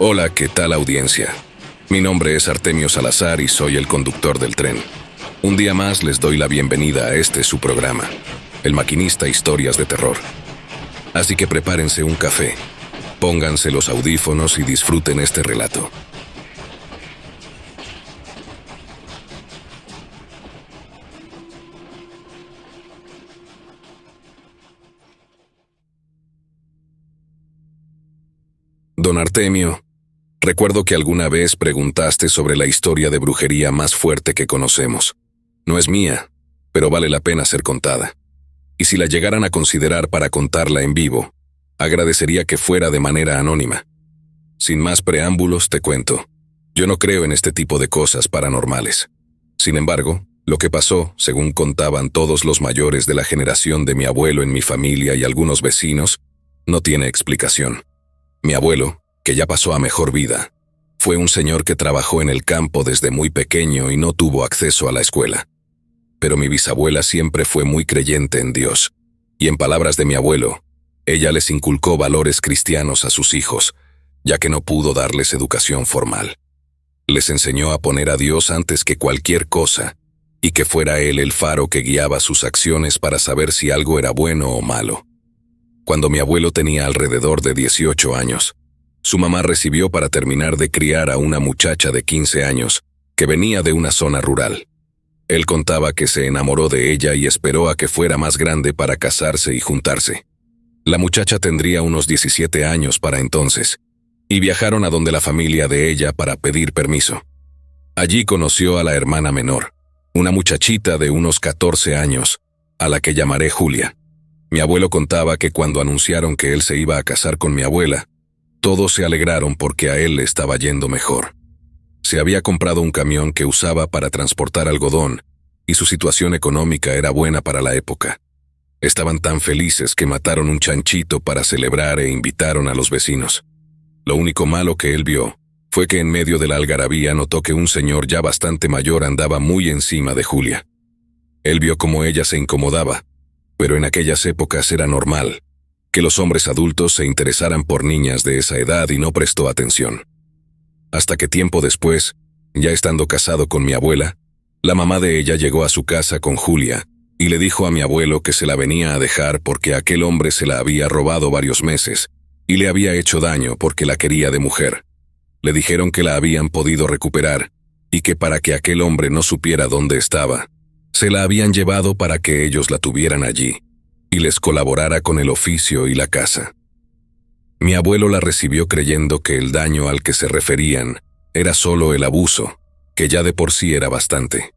Hola, ¿qué tal audiencia? Mi nombre es Artemio Salazar y soy el conductor del tren. Un día más les doy la bienvenida a este su programa, El Maquinista Historias de Terror. Así que prepárense un café, pónganse los audífonos y disfruten este relato. Don Artemio, recuerdo que alguna vez preguntaste sobre la historia de brujería más fuerte que conocemos. No es mía, pero vale la pena ser contada. Y si la llegaran a considerar para contarla en vivo, agradecería que fuera de manera anónima. Sin más preámbulos, te cuento. Yo no creo en este tipo de cosas paranormales. Sin embargo, lo que pasó, según contaban todos los mayores de la generación de mi abuelo en mi familia y algunos vecinos, no tiene explicación. Mi abuelo, que ya pasó a mejor vida, fue un señor que trabajó en el campo desde muy pequeño y no tuvo acceso a la escuela. Pero mi bisabuela siempre fue muy creyente en Dios, y en palabras de mi abuelo, ella les inculcó valores cristianos a sus hijos, ya que no pudo darles educación formal. Les enseñó a poner a Dios antes que cualquier cosa, y que fuera Él el faro que guiaba sus acciones para saber si algo era bueno o malo. Cuando mi abuelo tenía alrededor de 18 años, su mamá recibió para terminar de criar a una muchacha de 15 años, que venía de una zona rural. Él contaba que se enamoró de ella y esperó a que fuera más grande para casarse y juntarse. La muchacha tendría unos 17 años para entonces, y viajaron a donde la familia de ella para pedir permiso. Allí conoció a la hermana menor, una muchachita de unos 14 años, a la que llamaré Julia. Mi abuelo contaba que cuando anunciaron que él se iba a casar con mi abuela, todos se alegraron porque a él le estaba yendo mejor. Se había comprado un camión que usaba para transportar algodón, y su situación económica era buena para la época. Estaban tan felices que mataron un chanchito para celebrar e invitaron a los vecinos. Lo único malo que él vio fue que en medio de la algarabía notó que un señor ya bastante mayor andaba muy encima de Julia. Él vio cómo ella se incomodaba, pero en aquellas épocas era normal que los hombres adultos se interesaran por niñas de esa edad y no prestó atención. Hasta que tiempo después, ya estando casado con mi abuela, la mamá de ella llegó a su casa con Julia y le dijo a mi abuelo que se la venía a dejar porque aquel hombre se la había robado varios meses y le había hecho daño porque la quería de mujer. Le dijeron que la habían podido recuperar y que para que aquel hombre no supiera dónde estaba, se la habían llevado para que ellos la tuvieran allí y les colaborara con el oficio y la casa. Mi abuelo la recibió creyendo que el daño al que se referían era solo el abuso, que ya de por sí era bastante.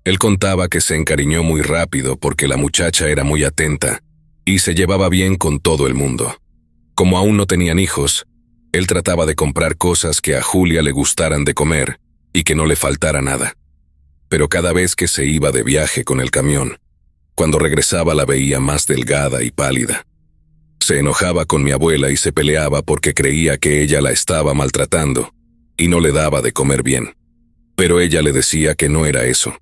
Él contaba que se encariñó muy rápido porque la muchacha era muy atenta y se llevaba bien con todo el mundo. Como aún no tenían hijos, él trataba de comprar cosas que a Julia le gustaran de comer y que no le faltara nada. Pero cada vez que se iba de viaje con el camión, cuando regresaba la veía más delgada y pálida. Se enojaba con mi abuela y se peleaba porque creía que ella la estaba maltratando y no le daba de comer bien. Pero ella le decía que no era eso,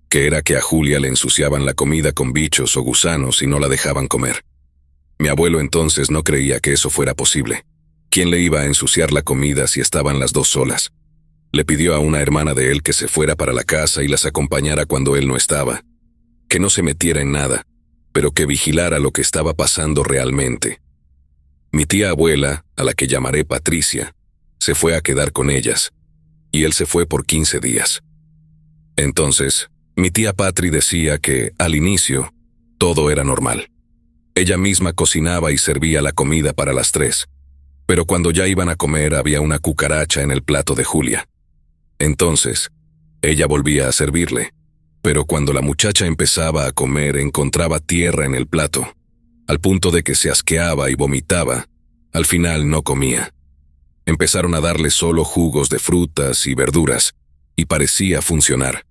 que era que a Julia le ensuciaban la comida con bichos o gusanos y no la dejaban comer. Mi abuelo entonces no creía que eso fuera posible. ¿Quién le iba a ensuciar la comida si estaban las dos solas? Le pidió a una hermana de él que se fuera para la casa y las acompañara cuando él no estaba, que no se metiera en nada, pero que vigilara lo que estaba pasando realmente. Mi tía abuela, a la que llamaré Patricia, se fue a quedar con ellas, y él se fue por 15 días. Entonces, mi tía Patri decía que, al inicio, todo era normal. Ella misma cocinaba y servía la comida para las 3, pero cuando ya iban a comer había una cucaracha en el plato de Julia. Entonces, ella volvía a servirle, pero cuando la muchacha empezaba a comer encontraba tierra en el plato, al punto de que se asqueaba y vomitaba. Al final no comía. Empezaron a darle solo jugos de frutas y verduras, y parecía funcionar,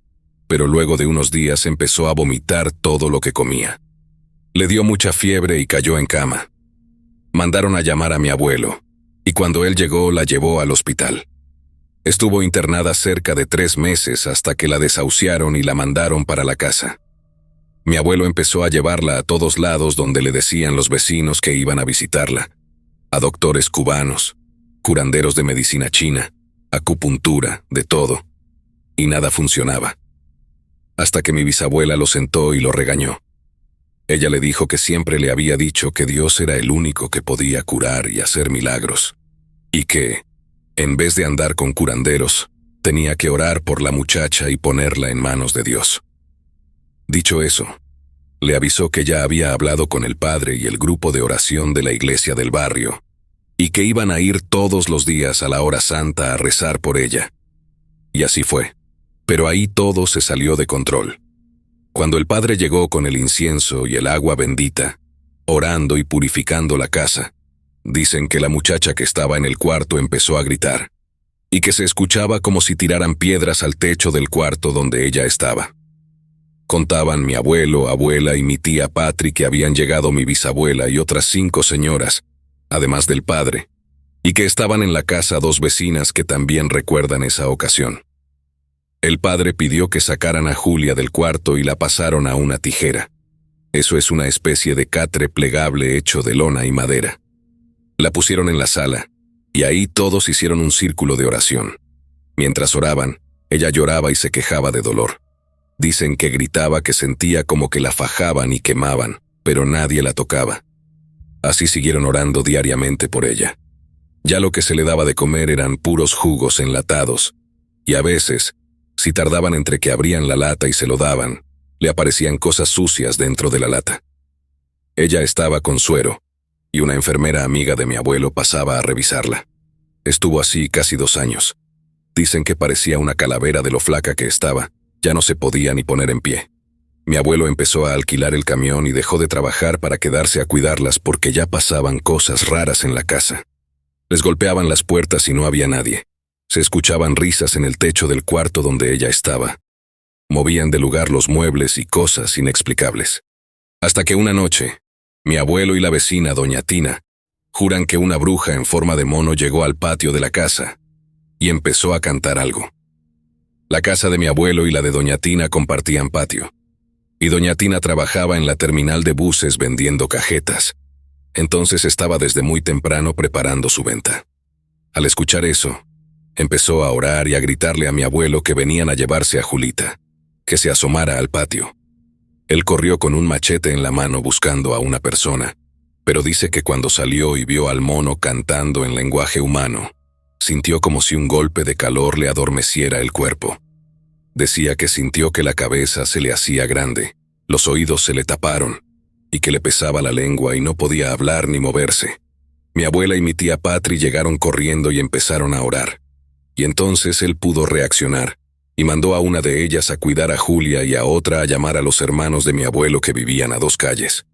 pero luego de unos días empezó a vomitar todo lo que comía. Le dio mucha fiebre y cayó en cama. Mandaron a llamar a mi abuelo, y cuando él llegó la llevó al hospital. Estuvo internada cerca de 3 meses hasta que la desahuciaron y la mandaron para la casa. Mi abuelo empezó a llevarla a todos lados donde le decían los vecinos que iban a visitarla, a doctores cubanos, curanderos de medicina china, acupuntura, de todo, y nada funcionaba. Hasta que mi bisabuela lo sentó y lo regañó. Ella le dijo que siempre le había dicho que Dios era el único que podía curar y hacer milagros, y que, en vez de andar con curanderos, tenía que orar por la muchacha y ponerla en manos de Dios. Dicho eso, le avisó que ya había hablado con el padre y el grupo de oración de la iglesia del barrio, y que iban a ir todos los días a la hora santa a rezar por ella. Y así fue. Pero ahí todo se salió de control. Cuando el padre llegó con el incienso y el agua bendita, orando y purificando la casa, dicen que la muchacha que estaba en el cuarto empezó a gritar, y que se escuchaba como si tiraran piedras al techo del cuarto donde ella estaba. Contaban mi abuelo, abuela y mi tía Patri que habían llegado mi bisabuela y otras 5 señoras, además del padre, y que estaban en la casa 2 vecinas que también recuerdan esa ocasión. El padre pidió que sacaran a Julia del cuarto y la pasaron a una tijera. Eso es una especie de catre plegable hecho de lona y madera. La pusieron en la sala, y ahí todos hicieron un círculo de oración. Mientras oraban, ella lloraba y se quejaba de dolor. Dicen que gritaba que sentía como que la fajaban y quemaban, pero nadie la tocaba. Así siguieron orando diariamente por ella. Ya lo que se le daba de comer eran puros jugos enlatados, y a veces, si tardaban entre que abrían la lata y se lo daban, le aparecían cosas sucias dentro de la lata. Ella estaba con suero, y una enfermera amiga de mi abuelo pasaba a revisarla. Estuvo así casi 2 años. Dicen que parecía una calavera de lo flaca que estaba, ya no se podía ni poner en pie. Mi abuelo empezó a alquilar el camión y dejó de trabajar para quedarse a cuidarlas porque ya pasaban cosas raras en la casa. Les golpeaban las puertas y no había nadie. Se escuchaban risas en el techo del cuarto donde ella estaba. Movían de lugar los muebles y cosas inexplicables. Hasta que una noche, mi abuelo y la vecina, doña Tina, juran que una bruja en forma de mono llegó al patio de la casa y empezó a cantar algo. La casa de mi abuelo y la de doña Tina compartían patio, y doña Tina trabajaba en la terminal de buses vendiendo cajetas. Entonces estaba desde muy temprano preparando su venta. Al escuchar eso, empezó a orar y a gritarle a mi abuelo que venían a llevarse a Julita, que se asomara al patio. Él corrió con un machete en la mano buscando a una persona, pero dice que cuando salió y vio al mono cantando en lenguaje humano, sintió como si un golpe de calor le adormeciera el cuerpo. Decía que sintió que la cabeza se le hacía grande, los oídos se le taparon, y que le pesaba la lengua y no podía hablar ni moverse. Mi abuela y mi tía Patri llegaron corriendo y empezaron a orar. Y entonces él pudo reaccionar, y mandó a una de ellas a cuidar a Julia y a otra a llamar a los hermanos de mi abuelo que vivían a 2 calles.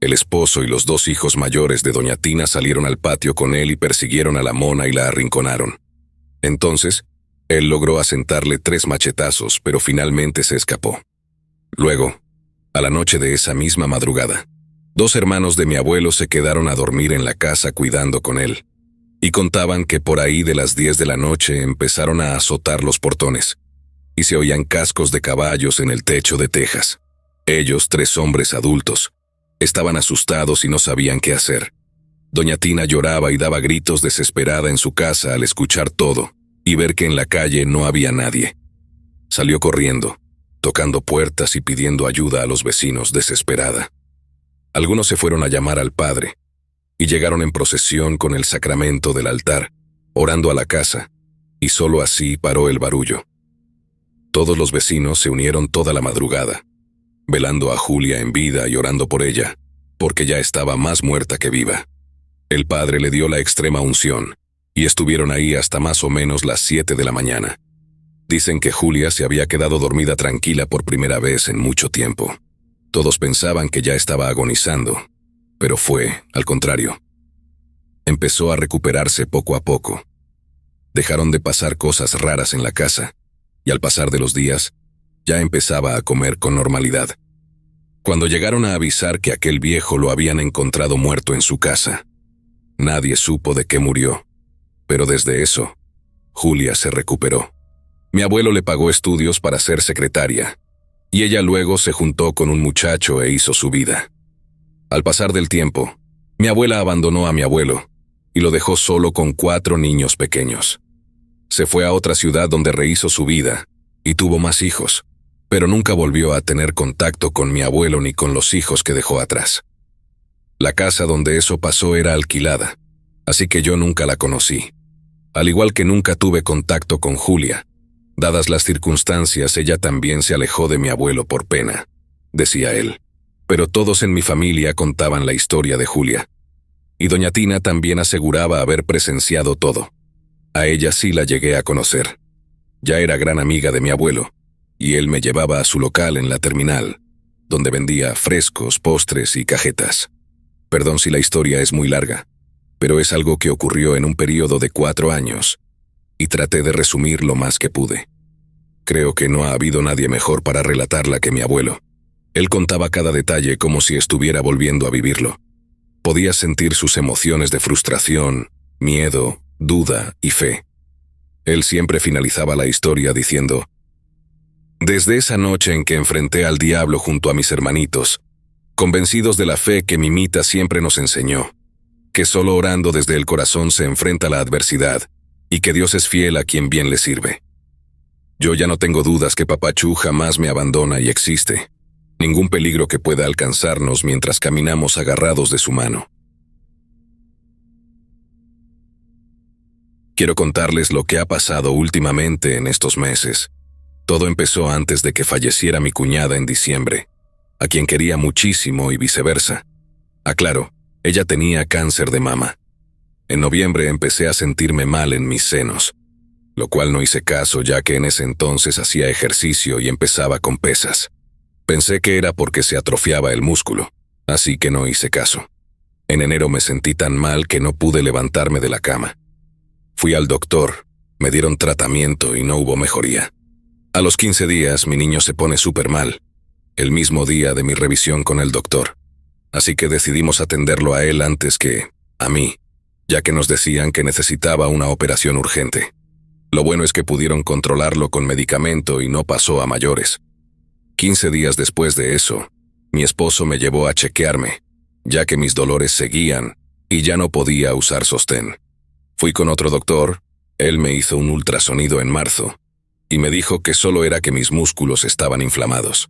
El esposo y los 2 hijos mayores de doña Tina salieron al patio con él y persiguieron a la mona y la arrinconaron. Entonces, él logró asentarle 3 machetazos, pero finalmente se escapó. Luego, a la noche de esa misma madrugada, 2 hermanos de mi abuelo se quedaron a dormir en la casa cuidando con él, y contaban que por ahí de las 10 de la noche empezaron a azotar los portones, y se oían cascos de caballos en el techo de tejas. Ellos, 3 hombres adultos, estaban asustados y no sabían qué hacer. Doña Tina lloraba y daba gritos desesperada en su casa al escuchar todo y ver que en la calle no había nadie. Salió corriendo, tocando puertas y pidiendo ayuda a los vecinos desesperada. Algunos se fueron a llamar al padre y llegaron en procesión con el sacramento del altar, orando a la casa, y solo así paró el barullo. Todos los vecinos se unieron toda la madrugada, velando a Julia en vida y orando por ella, porque ya estaba más muerta que viva. El padre le dio la extrema unción, y estuvieron ahí hasta más o menos las 7 de la mañana. Dicen que Julia se había quedado dormida tranquila por primera vez en mucho tiempo. Todos pensaban que ya estaba agonizando, pero fue, al contrario. Empezó a recuperarse poco a poco. Dejaron de pasar cosas raras en la casa, y al pasar de los días, ya empezaba a comer con normalidad. Cuando llegaron a avisar que aquel viejo lo habían encontrado muerto en su casa, nadie supo de qué murió, pero desde eso, Julia se recuperó. Mi abuelo le pagó estudios para ser secretaria, y ella luego se juntó con un muchacho e hizo su vida. Al pasar del tiempo, mi abuela abandonó a mi abuelo, y lo dejó solo con 4 niños pequeños. Se fue a otra ciudad donde rehizo su vida y tuvo más hijos, pero nunca volvió a tener contacto con mi abuelo ni con los hijos que dejó atrás. La casa donde eso pasó era alquilada, así que yo nunca la conocí. Al igual que nunca tuve contacto con Julia. Dadas las circunstancias, ella también se alejó de mi abuelo por pena, decía él. Pero todos en mi familia contaban la historia de Julia. Y doña Tina también aseguraba haber presenciado todo. A ella sí la llegué a conocer. Ya era gran amiga de mi abuelo, y él me llevaba a su local en la terminal, donde vendía frescos, postres y cajetas. Perdón si la historia es muy larga, pero es algo que ocurrió en un periodo de 4 años, y traté de resumir lo más que pude. Creo que no ha habido nadie mejor para relatarla que mi abuelo. Él contaba cada detalle como si estuviera volviendo a vivirlo. Podía sentir sus emociones de frustración, miedo, duda y fe. Él siempre finalizaba la historia diciendo: «Desde esa noche en que enfrenté al diablo junto a mis hermanitos, convencidos de la fe que Mimita siempre nos enseñó, que solo orando desde el corazón se enfrenta la adversidad y que Dios es fiel a quien bien le sirve. Yo ya no tengo dudas que Papá Chu jamás me abandona y existe. Ningún peligro que pueda alcanzarnos mientras caminamos agarrados de su mano». Quiero contarles lo que ha pasado últimamente en estos meses. Todo empezó antes de que falleciera mi cuñada en diciembre, a quien quería muchísimo y viceversa. Aclaro, ella tenía cáncer de mama. En noviembre empecé a sentirme mal en mis senos, lo cual no hice caso ya que en ese entonces hacía ejercicio y empezaba con pesas. Pensé que era porque se atrofiaba el músculo, así que no hice caso. En enero me sentí tan mal que no pude levantarme de la cama. Fui al doctor, me dieron tratamiento y no hubo mejoría. A los 15 días mi niño se pone súper mal, el mismo día de mi revisión con el doctor. Así que decidimos atenderlo a él antes que a mí, ya que nos decían que necesitaba una operación urgente. Lo bueno es que pudieron controlarlo con medicamento y no pasó a mayores. 15 días después de eso, mi esposo me llevó a chequearme, ya que mis dolores seguían y ya no podía usar sostén. Fui con otro doctor, él me hizo un ultrasonido en marzo, y me dijo que solo era que mis músculos estaban inflamados.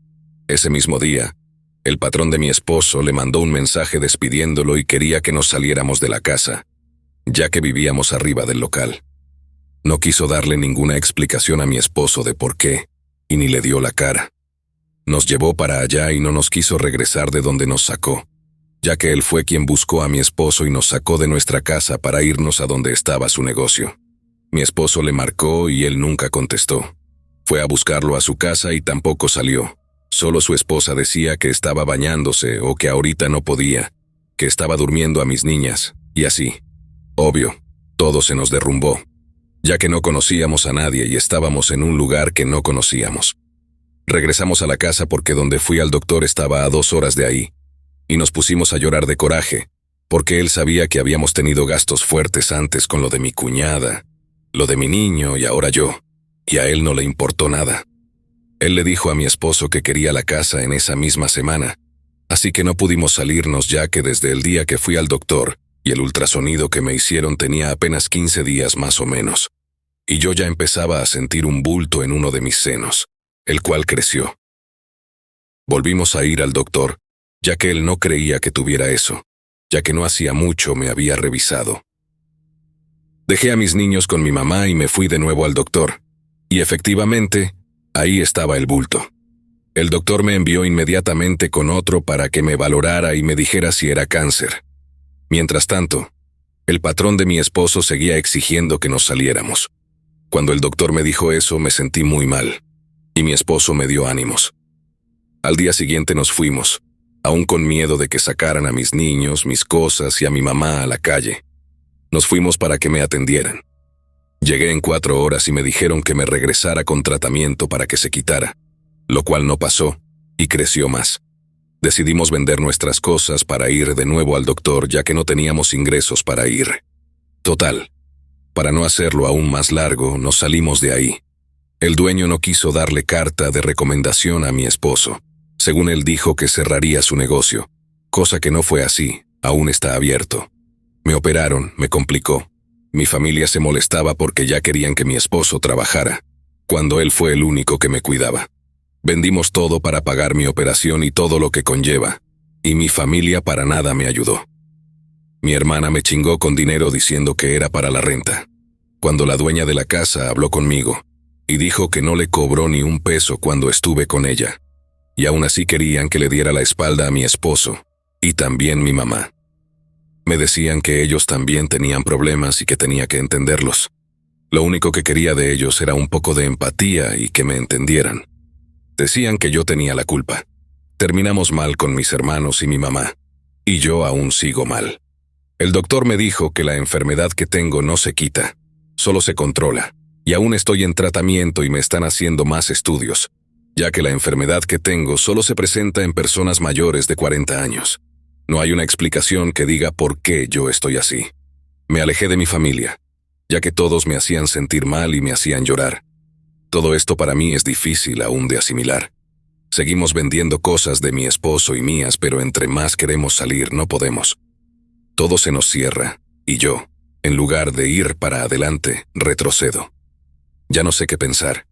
Ese mismo día, el patrón de mi esposo le mandó un mensaje despidiéndolo y quería que nos saliéramos de la casa, ya que vivíamos arriba del local. No quiso darle ninguna explicación a mi esposo de por qué, y ni le dio la cara. Nos llevó para allá y no nos quiso regresar de donde nos sacó, ya que él fue quien buscó a mi esposo y nos sacó de nuestra casa para irnos a donde estaba su negocio. Mi esposo le marcó y él nunca contestó. Fue a buscarlo a su casa y tampoco salió. Solo su esposa decía que estaba bañándose o que ahorita no podía, que estaba durmiendo a mis niñas, y así. Obvio, todo se nos derrumbó, ya que no conocíamos a nadie y estábamos en un lugar que no conocíamos. Regresamos a la casa porque donde fui al doctor estaba a 2 horas de ahí, y nos pusimos a llorar de coraje, porque él sabía que habíamos tenido gastos fuertes antes con lo de mi cuñada, lo de mi niño y ahora yo, y a él no le importó nada. Él le dijo a mi esposo que quería la casa en esa misma semana, así que no pudimos salirnos ya que desde el día que fui al doctor y el ultrasonido que me hicieron tenía apenas 15 días más o menos, y yo ya empezaba a sentir un bulto en uno de mis senos, el cual creció. Volvimos a ir al doctor, ya que él no creía que tuviera eso, ya que no hacía mucho me había revisado. Dejé a mis niños con mi mamá y me fui de nuevo al doctor, y efectivamente, ahí estaba el bulto. El doctor me envió inmediatamente con otro para que me valorara y me dijera si era cáncer. Mientras tanto, el patrón de mi esposo seguía exigiendo que nos saliéramos. Cuando el doctor me dijo eso me sentí muy mal, y mi esposo me dio ánimos. Al día siguiente nos fuimos, aún con miedo de que sacaran a mis niños, mis cosas y a mi mamá a la calle. Nos fuimos para que me atendieran. Llegué en 4 horas y me dijeron que me regresara con tratamiento para que se quitara, lo cual no pasó, y creció más. Decidimos vender nuestras cosas para ir de nuevo al doctor ya que no teníamos ingresos para ir. Total, para no hacerlo aún más largo, nos salimos de ahí. El dueño no quiso darle carta de recomendación a mi esposo. Según él dijo que cerraría su negocio, cosa que no fue así, aún está abierto. Me operaron, me complicó. Mi familia se molestaba porque ya querían que mi esposo trabajara, cuando él fue el único que me cuidaba. Vendimos todo para pagar mi operación y todo lo que conlleva, y mi familia para nada me ayudó. Mi hermana me chingó con dinero diciendo que era para la renta. Cuando la dueña de la casa habló conmigo, y dijo que no le cobró ni un peso cuando estuve con ella, y aún así querían que le diera la espalda a mi esposo, y también mi mamá. Me decían que ellos también tenían problemas y que tenía que entenderlos. Lo único que quería de ellos era un poco de empatía y que me entendieran. Decían que yo tenía la culpa. Terminamos mal con mis hermanos y mi mamá, y yo aún sigo mal. El doctor me dijo que la enfermedad que tengo no se quita, solo se controla, y aún estoy en tratamiento y me están haciendo más estudios, ya que la enfermedad que tengo solo se presenta en personas mayores de 40 años. No hay una explicación que diga por qué yo estoy así. Me alejé de mi familia, ya que todos me hacían sentir mal y me hacían llorar. Todo esto para mí es difícil aún de asimilar. Seguimos vendiendo cosas de mi esposo y mías, pero entre más queremos salir no podemos. Todo se nos cierra, y yo, en lugar de ir para adelante, retrocedo. Ya no sé qué pensar.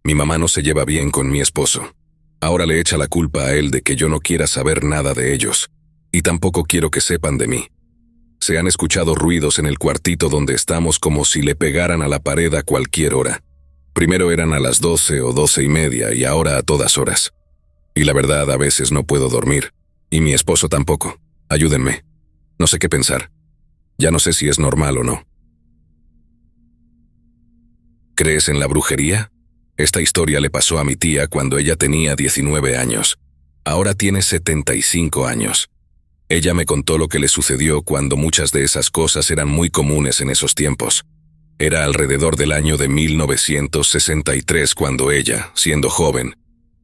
Mi mamá no se lleva bien con mi esposo. Ahora le echa la culpa a él de que yo no quiera saber nada de ellos, y tampoco quiero que sepan de mí. Se han escuchado ruidos en el cuartito donde estamos como si le pegaran a la pared a cualquier hora. Primero eran a las 12 o 12:30 y ahora a todas horas. Y la verdad, a veces no puedo dormir. Y mi esposo tampoco. Ayúdenme. No sé qué pensar. Ya no sé si es normal o no. ¿Crees en la brujería? Esta historia le pasó a mi tía cuando ella tenía 19 años. Ahora tiene 75 años. Ella me contó lo que le sucedió cuando muchas de esas cosas eran muy comunes en esos tiempos. Era alrededor del año de 1963 cuando ella, siendo joven,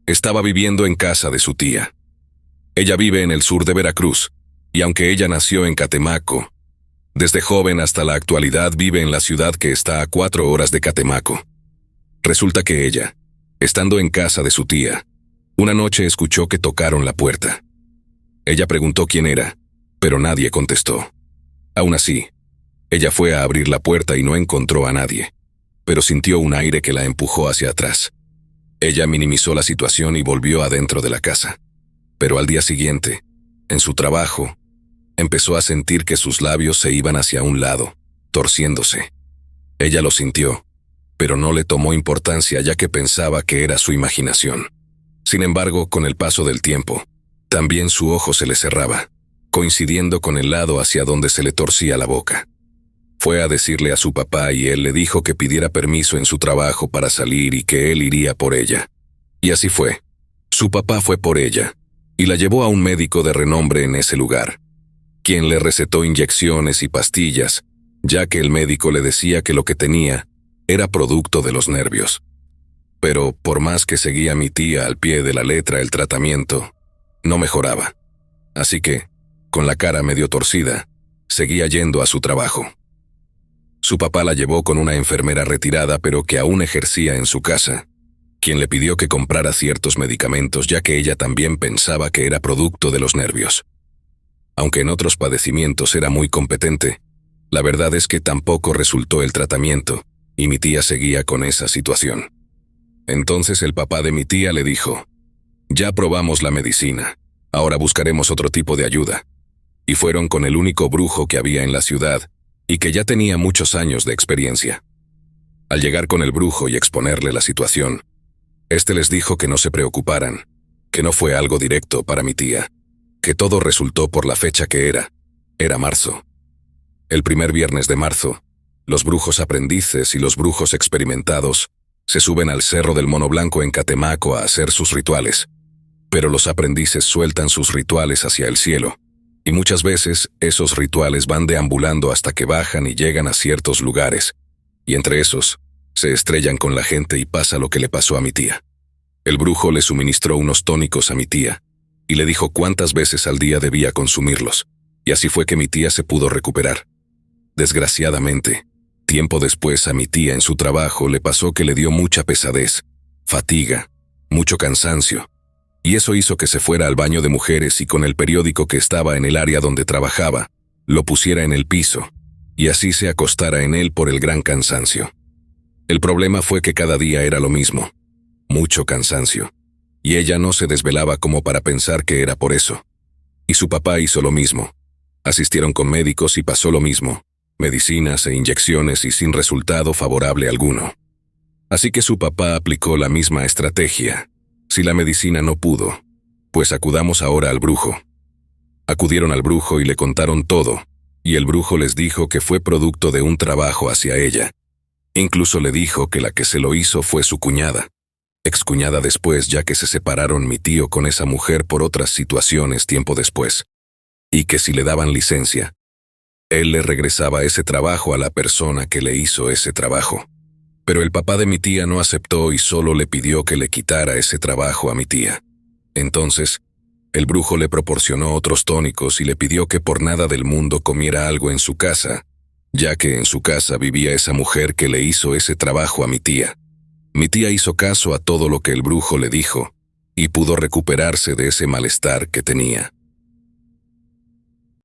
estaba viviendo en casa de su tía. Ella vive en el sur de Veracruz, y aunque ella nació en Catemaco, desde joven hasta la actualidad vive en la ciudad que está a 4 horas de Catemaco. Resulta que ella, estando en casa de su tía, una noche escuchó que tocaron la puerta. Ella preguntó quién era, pero nadie contestó. Aún así, ella fue a abrir la puerta y no encontró a nadie, pero sintió un aire que la empujó hacia atrás. Ella minimizó la situación y volvió adentro de la casa. Pero al día siguiente, en su trabajo, empezó a sentir que sus labios se iban hacia un lado, torciéndose. Ella lo sintió, pero no le tomó importancia ya que pensaba que era su imaginación. Sin embargo, con el paso del tiempo, también su ojo se le cerraba, coincidiendo con el lado hacia donde se le torcía la boca. Fue a decirle a su papá y él le dijo que pidiera permiso en su trabajo para salir y que él iría por ella. Y así fue. Su papá fue por ella y la llevó a un médico de renombre en ese lugar, quien le recetó inyecciones y pastillas, ya que el médico le decía que lo que tenía era producto de los nervios. Pero por más que seguía mi tía al pie de la letra el tratamiento, no mejoraba. Así que, con la cara medio torcida, seguía yendo a su trabajo. Su papá la llevó con una enfermera retirada pero que aún ejercía en su casa, quien le pidió que comprara ciertos medicamentos ya que ella también pensaba que era producto de los nervios. Aunque en otros padecimientos era muy competente, la verdad es que tampoco resultó el tratamiento, y mi tía seguía con esa situación. Entonces el papá de mi tía le dijo: «Ya probamos la medicina, ahora buscaremos otro tipo de ayuda». Y fueron con el único brujo que había en la ciudad, y que ya tenía muchos años de experiencia. Al llegar con el brujo y exponerle la situación, este les dijo que no se preocuparan, que no fue algo directo para mi tía, que todo resultó por la fecha que era marzo. El primer viernes de marzo, los brujos aprendices y los brujos experimentados se suben al Cerro del Mono Blanco en Catemaco a hacer sus rituales, pero los aprendices sueltan sus rituales hacia el cielo, y muchas veces esos rituales van deambulando hasta que bajan y llegan a ciertos lugares, y entre esos, se estrellan con la gente y pasa lo que le pasó a mi tía. El brujo le suministró unos tónicos a mi tía, y le dijo cuántas veces al día debía consumirlos, y así fue que mi tía se pudo recuperar. Desgraciadamente, tiempo después a mi tía en su trabajo le pasó que le dio mucha pesadez, fatiga, mucho cansancio, y eso hizo que se fuera al baño de mujeres y con el periódico que estaba en el área donde trabajaba, lo pusiera en el piso, y así se acostara en él por el gran cansancio. El problema fue que cada día era lo mismo, mucho cansancio, y ella no se desvelaba como para pensar que era por eso. Y su papá hizo lo mismo. Asistieron con médicos y pasó lo mismo, medicinas e inyecciones y sin resultado favorable alguno. Así que su papá aplicó la misma estrategia. Si la medicina no pudo, pues acudamos ahora al brujo. Acudieron al brujo y le contaron todo, y el brujo les dijo que fue producto de un trabajo hacia ella. Incluso le dijo que la que se lo hizo fue su cuñada, excuñada después, ya que se separaron mi tío con esa mujer por otras situaciones tiempo después, y que si le daban licencia, él le regresaba ese trabajo a la persona que le hizo ese trabajo. Pero el papá de mi tía no aceptó y solo le pidió que le quitara ese trabajo a mi tía. Entonces, el brujo le proporcionó otros tónicos y le pidió que por nada del mundo comiera algo en su casa, ya que en su casa vivía esa mujer que le hizo ese trabajo a mi tía. Mi tía hizo caso a todo lo que el brujo le dijo y pudo recuperarse de ese malestar que tenía.